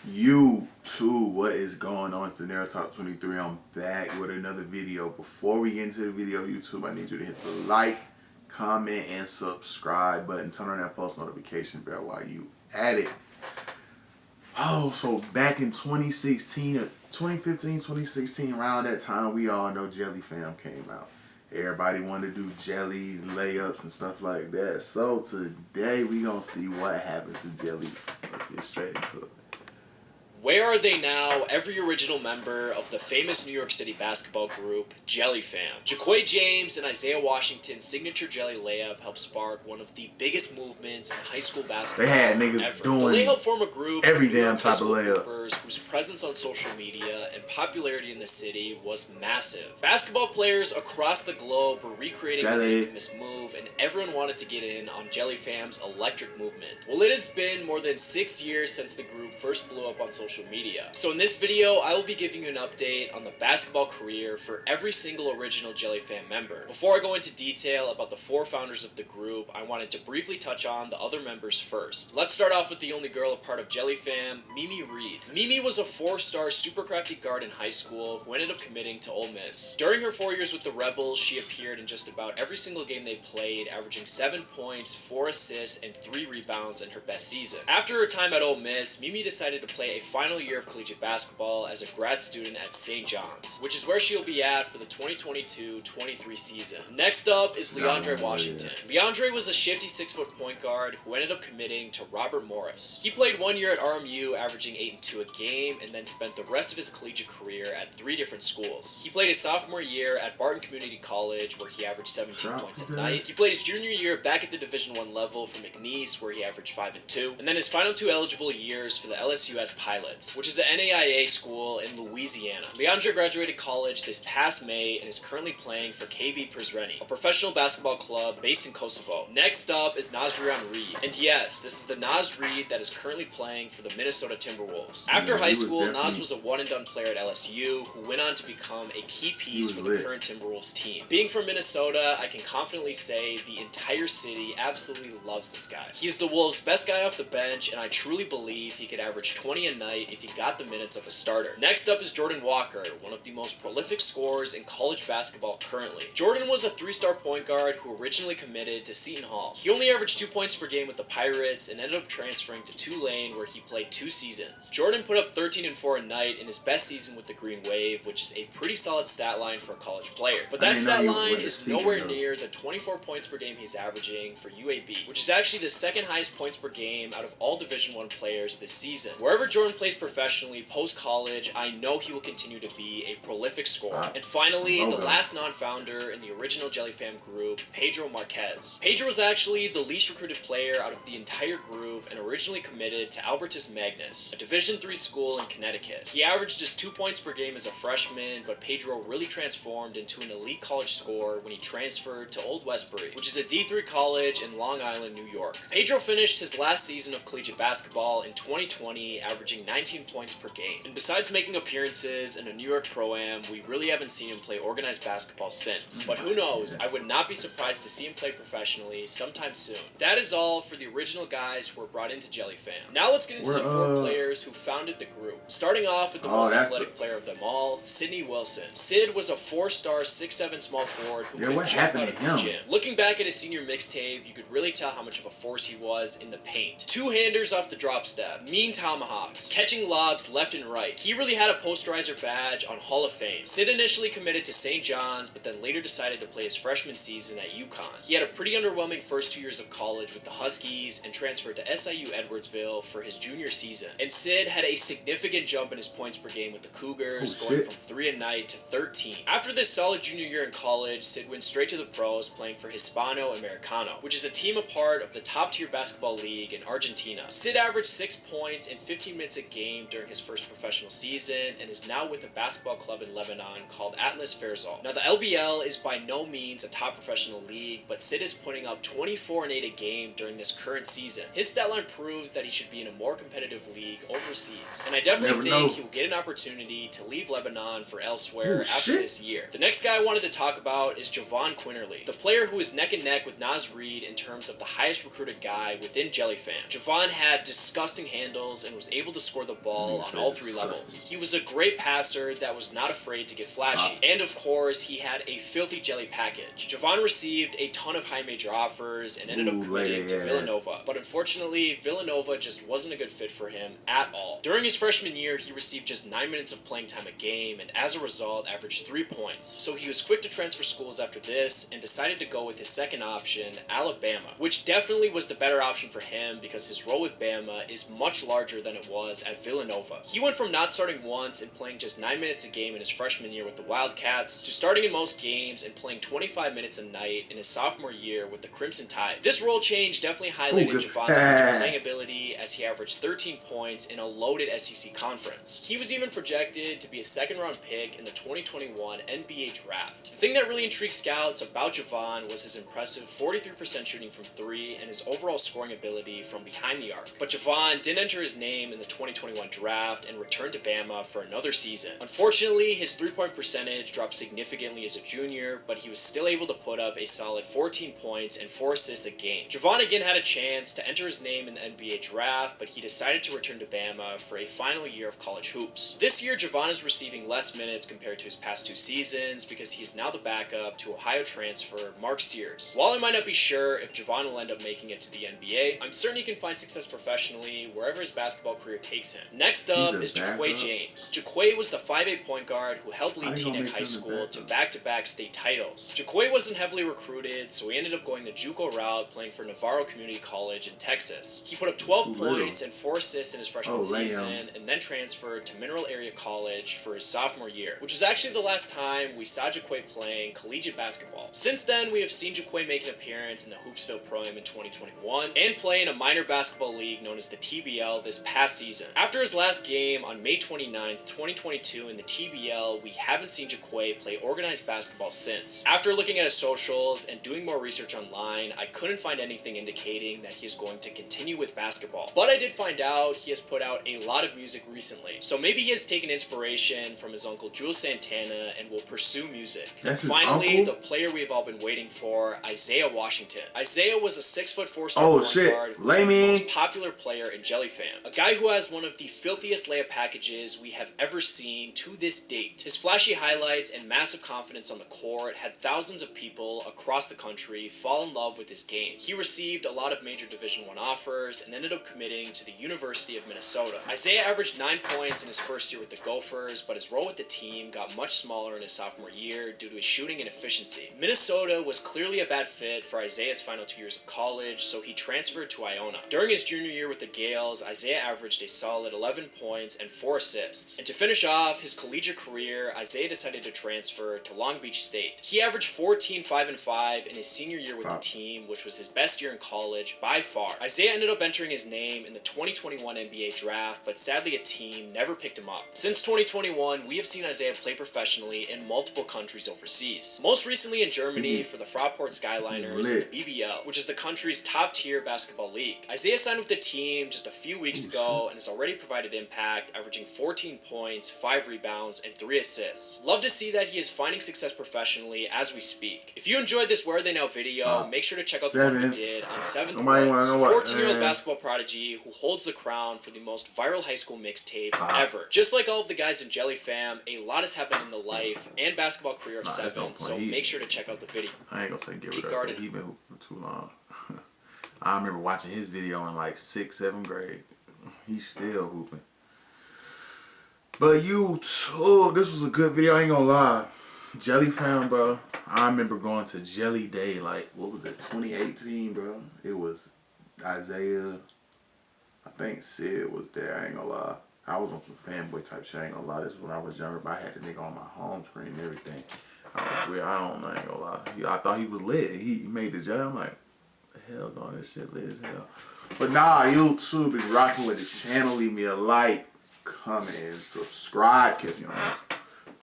YouTube, what is going on? It's the Narrow Talk 23. I'm back with another video. Before we get into the video, YouTube, I need you to hit the like, comment, and subscribe button. Turn on that post notification bell while you at it. Oh, so back in 2016, 2015, 2016, around that time, we all know Jelly Fam came out. Everybody wanted to do jelly layups and stuff like that. So today we gonna see what happened to Jelly. Let's get straight into it. Where are they now? Every original member of the famous New York City basketball group, Jelly Fam. Jaquay James and Isaiah Washington's signature jelly layup helped spark one of the biggest movements in high school basketball. They had niggas ever. doing They helped form a group every of New damn York type of layup. groupers whose presence on social media and popularity in the city was massive. Basketball players across the globe were recreating this infamous move, and everyone wanted to get in on Jelly Fam's electric movement. Well, it has been more than 6 years since the group first blew up on social media. So in this video, I will be giving you an update on the basketball career for every single original Jelly Fam member. Before I go into detail about the 4 founders of the group, I wanted to briefly touch on the other members first. Let's start off with the only girl a part of Jelly Fam, Mimi Reed. Mimi was a 4-star super crafty guard in high school who ended up committing to Ole Miss. During her 4 years with the Rebels, she appeared in just about every single game they played, averaging 7 points, 4 assists, and 3 rebounds in her best season. After her time at Ole Miss, Mimi decided to play a final year of collegiate basketball as a grad student at St. John's, which is where she'll be at for the 2022-23 season. Next up is Leandre Washington. Leandre was a shifty 6-foot point guard who ended up committing to Robert Morris. He played 1 year at RMU, averaging 8 and 2 a game, and then spent the rest of his collegiate career at 3 different schools. He played his sophomore year at Barton Community College, where he averaged 17 points a night. He played his junior year back at the Division I level for McNeese, where he averaged 5 and 2, and then his final 2 eligible years for the LSUS Pilots, which is an NAIA school in Louisiana. Leandre graduated college this past May and is currently playing for KB Prizreni, a professional basketball club based in Kosovo. Next up is Nazrian Reed. And yes, this is the Naz Reed that is currently playing for the Minnesota Timberwolves. After high school, Naz was a one-and-done player at LSU who went on to become a key piece for the current Timberwolves team. Being from Minnesota, I can confidently say the entire city absolutely loves this guy. He's the Wolves' best guy off the bench, and I truly believe he could average 20 a night if he got the minutes of a starter. Next up is Jordan Walker, one of the most prolific scorers in college basketball currently. Jordan was a 3-star point guard who originally committed to Seton Hall. He only averaged 2 points per game with the Pirates and ended up transferring to Tulane, where he played 2 seasons. Jordan put up 13 and 4 a night in his best season with the Green Wave, which is a pretty solid stat line for a college player. But that stat line is nowhere near the 24 points per game he's averaging for UAB, which is actually the second highest points per game out of all Division I players this season. Wherever Jordan plays professionally post-college, I know he will continue to be a prolific scorer. And finally, the last non-founder in the original Jelly Fam group, Pedro Marquez. Pedro was actually the least recruited player out of the entire group and originally committed to Albertus Magnus, a Division III school in Connecticut. He averaged just 2 points per game as a freshman, but Pedro really transformed into an elite college scorer when he transferred to Old Westbury, which is a D3 college in Long Island, New York. Pedro finished his last season of collegiate basketball in 2020, averaging 19 points per game. And besides making appearances in a New York Pro-Am, we really haven't seen him play organized basketball since. But who knows, I would not be surprised to see him play professionally sometime soon. That is all for the original guys who were brought into Jelly Fam. Now let's get into the 4 players who founded the group. Starting off with the most athletic player of them all, Sidney Wilson. Sid was a 4-star, 6'7" small forward who could jump out of the gym. Looking back at his senior mixtape, you could really tell how much of a force he was in the paint. 2-handers off the drop step, mean tomahawks, catching lobs left and right. He really had a posterizer badge on Hall of Fame. Sid initially committed to St. John's, but then later decided to play his freshman season at UConn. He had a pretty underwhelming first 2 years of college with the Huskies and transferred to SIU Edwardsville for his junior season. And Sid had a significant jump in his points per game with the Cougars, going from 3 a night to 13. After this solid junior year in college, Sid went straight to the pros, playing for Hispano Americano, which is a team a part of the top-tier basketball league in Argentina. Sid averaged 6 points in 15 minutes a game during his first professional season and is now with a basketball club in Lebanon called Atlas Ferzal. Now, the LBL is by no means a top professional league, but Sid is putting up 24 and 8 a game during this current season. His stat line proves that he should be in a more competitive league overseas, and I definitely think he will get an opportunity to leave Lebanon for elsewhere after this year. The next guy I wanted to talk about is Javon Quinterly, the player who is neck and neck with Naz Reed in terms of the highest recruited guy within Jelly Fam. Javon had disgusting handles and was able to score score the ball on all three levels. He was a great passer that was not afraid to get flashy. And of course, he had a filthy jelly package. Javon received a ton of high major offers and ended up committing to Villanova. But unfortunately, Villanova just wasn't a good fit for him at all. During his freshman year, he received just 9 minutes of playing time a game and as a result averaged 3 points. So he was quick to transfer schools after this and decided to go with his second option, Alabama, which definitely was the better option for him because his role with Bama is much larger than it was at Villanova. He went from not starting once and playing just 9 minutes a game in his freshman year with the Wildcats to starting in most games and playing 25 minutes a night in his sophomore year with the Crimson Tide. This role change definitely highlighted Javon's playing ability as he averaged 13 points in a loaded SEC conference. He was even projected to be a second-round pick in the 2021 NBA Draft. The thing that really intrigued scouts about Javon was his impressive 43% shooting from 3 and his overall scoring ability from behind the arc. But Javon didn't enter his name in the 2021 Draft and returned to Bama for another season. Unfortunately, his three-point percentage dropped significantly as a junior, but he was still able to put up a solid 14 points and 4 assists a game. Javon again had a chance to enter his name in the NBA Draft, but he decided to return to Bama for a final year of college hoops. This year, Javon is receiving less minutes compared to his past 2 seasons because he is now the backup to Ohio transfer Mark Sears. While I might not be sure if Javon will end up making it to the NBA, I'm certain he can find success professionally wherever his basketball career takes him. Next up is Jaquay James. Jaquay was the 5'8" point guard who helped lead Teaneck High School to back-to-back state titles. Jaquay wasn't heavily recruited, so he ended up going the JUCO route, playing for Navarro Community College in Texas. He put up 12 points and 4 assists in his freshman season, and then transferred to Mineral Area College for his sophomore year, which was actually the last time we saw Jaquay playing collegiate basketball. Since then, we have seen Jaquay make an appearance in the Hoopsville Pro-Am in 2021, and play in a minor basketball league known as the TBL this past season. After his last game on May 29th, 2022 in the TBL, we haven't seen Jaquay play organized basketball since. After looking at his socials and doing more research online, I couldn't find anything indicating that he is going to continue with basketball. But I did find out he has put out a lot of music recently, so maybe he has taken inspiration from his uncle Jules Santana and will pursue music. That's his Finally, uncle? the player we've all been waiting for, Isaiah Washington. Isaiah was a 6'4" star point guard who was the most popular player in Jelly Fam. A guy who has one of the filthiest layup packages we have ever seen to this date. His flashy highlights and massive confidence on the court had thousands of people across the country fall in love with his game. He received a lot of major Division I offers and ended up committing to the University of Minnesota. Isaiah averaged 9 points in his first year with the Gophers, but his role with the team got much smaller in his sophomore year due to his shooting and efficiency. Minnesota was clearly a bad fit for Isaiah's final 2 years of college, so he transferred to Iona. During his junior year with the Gales, Isaiah averaged a solid 11 points and 4 assists. And to finish off his collegiate career, Isaiah decided to transfer to Long Beach State. He averaged 14, 5, and 5 in his senior year with the team, which was his best year in college by far. Isaiah ended up entering his name in the 2021 NBA Draft, but sadly a team never picked him up. Since 2021, we have seen Isaiah play professionally in multiple countries overseas. Most recently in Germany for the Fraport Skyliners in the BBL, which is the country's top-tier basketball league. Isaiah signed with the team just a few weeks ago and has already provided impact, averaging 14 points, 5 rebounds, and 3 assists. Love to see that he is finding success professionally as we speak. If you enjoyed this Where Are They Now video, make sure to check out the one we did on 7th Woods, a 14-year-old basketball prodigy who holds the crown for the most viral high school mixtape ever. Just like all of the guys in Jelly Fam, a lot has happened in the life and basketball career of 7, so make sure to check out the video. I ain't gonna say give it up, but he been hooping for too long. I remember watching his video in like 6th, 7th grade. He's still hooping. But YouTube, this was a good video, I ain't gonna lie. Jelly Fam, bro. I remember going to Jelly Day, like, what was it, 2018, bro? It was Isaiah, I think Sid was there, I ain't gonna lie. I was on some fanboy type shit, I ain't gonna lie. This was when I was younger, but I had the nigga on my home screen and everything. I was weird, I don't know, I ain't gonna lie. I thought he was lit. He made the jump. I'm like, the hell going, this shit lit as hell. But nah, YouTube is rocking with the channel. Leave me a like, comment, and subscribe. Catch me on